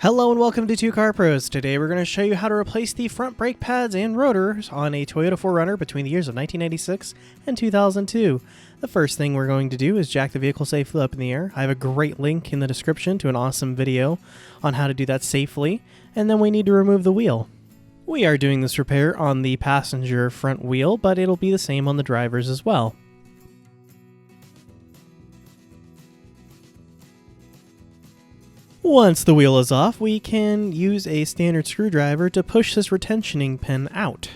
Hello and welcome to Two Car Pros. Today we're going to show you how to replace the front brake pads and rotors on a Toyota 4Runner between the years of 1996 and 2002. The first thing we're going to do is jack the vehicle safely up in the air. I have a great link in the description to an awesome video on how to do that safely, and then we need to remove the wheel. We are doing this repair on the passenger front wheel, but it'll be the same on the driver's as well. Once the wheel is off, we can use a standard screwdriver to push this retentioning pin out.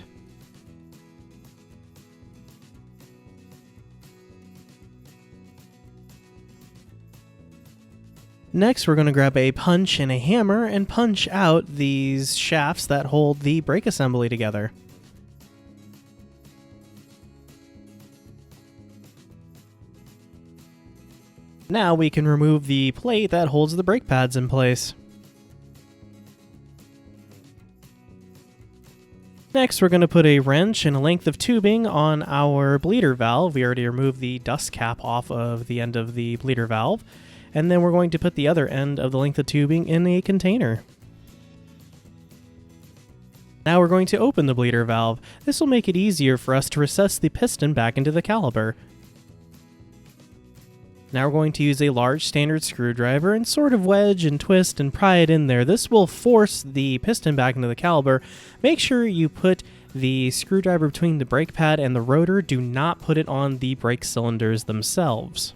Next, we're going to grab a punch and a hammer and punch out these shafts that hold the brake assembly together. Now we can remove the plate that holds the brake pads in place. Next, we're going to put a wrench and a length of tubing on our bleeder valve. We already removed the dust cap off of the end of the bleeder valve. And then we're going to put the other end of the length of tubing in a container. Now we're going to open the bleeder valve. This will make it easier for us to recess the piston back into the caliper. Now we're going to use a large standard screwdriver and sort of wedge and twist and pry it in there. This will force the piston back into the caliper. Make sure you put the screwdriver between the brake pad and the rotor. Do not put it on the brake cylinders themselves.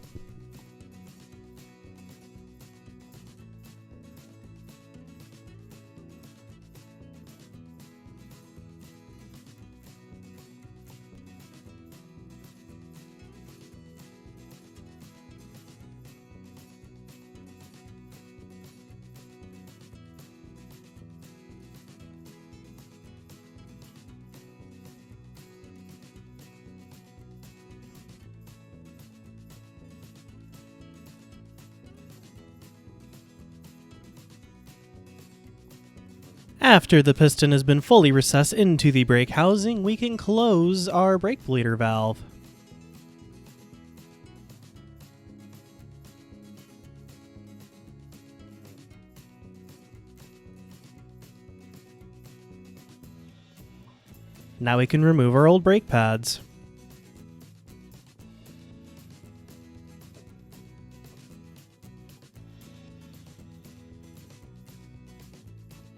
After the piston has been fully recessed into the brake housing, we can close our brake bleeder valve. Now we can remove our old brake pads.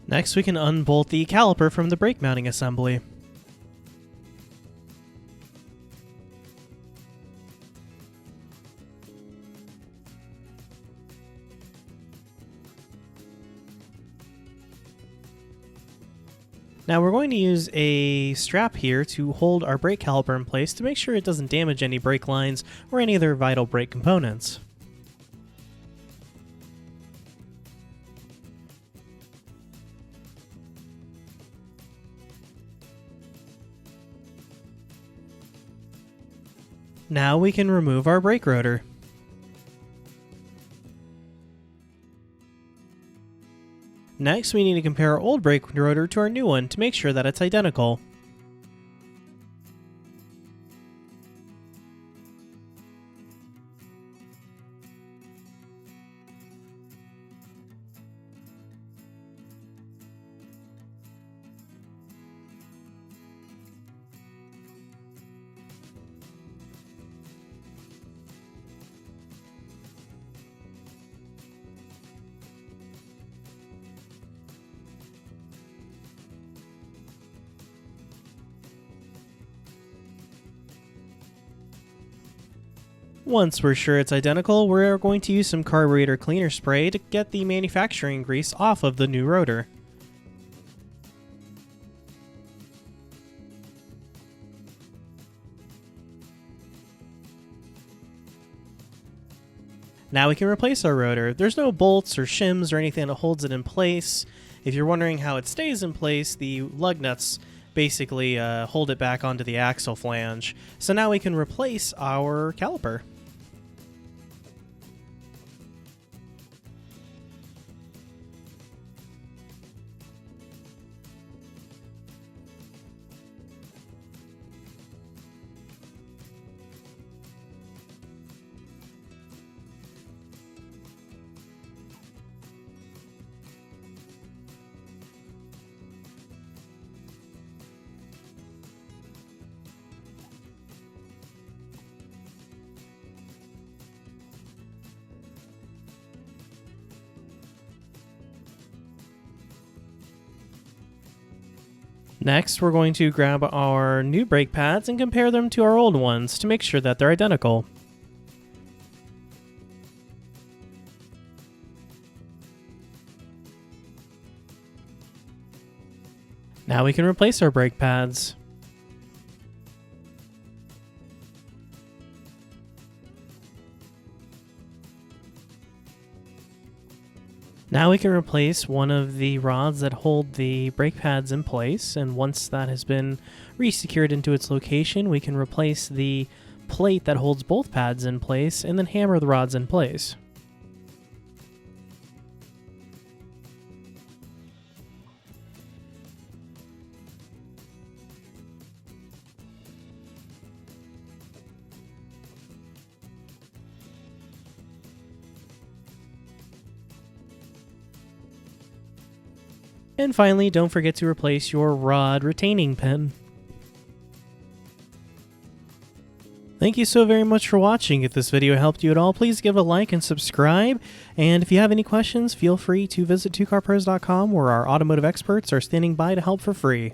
Next, we can unbolt the caliper from the brake mounting assembly. Now we're going to use a strap here to hold our brake caliper in place to make sure it doesn't damage any brake lines or any other vital brake components. Now we can remove our brake rotor. Next, we need to compare our old brake rotor to our new one to make sure that it's identical. Once we're sure it's identical, we're going to use some carburetor cleaner spray to get the manufacturing grease off of the new rotor. Now we can replace our rotor. There's no bolts or shims or anything that holds it in place. If you're wondering how it stays in place, the lug nuts basically hold it back onto the axle flange. So now we can replace our caliper. Next, we're going to grab our new brake pads and compare them to our old ones to make sure that they're identical. Now we can replace our brake pads. Now we can replace one of the rods that hold the brake pads in place, and once that has been resecured into its location, we can replace the plate that holds both pads in place and then hammer the rods in place. And finally, don't forget to replace your rod retaining pin. Thank you so very much for watching. If this video helped you at all, please give it a like and subscribe. And if you have any questions, feel free to visit 2carpros.com, where our automotive experts are standing by to help for free.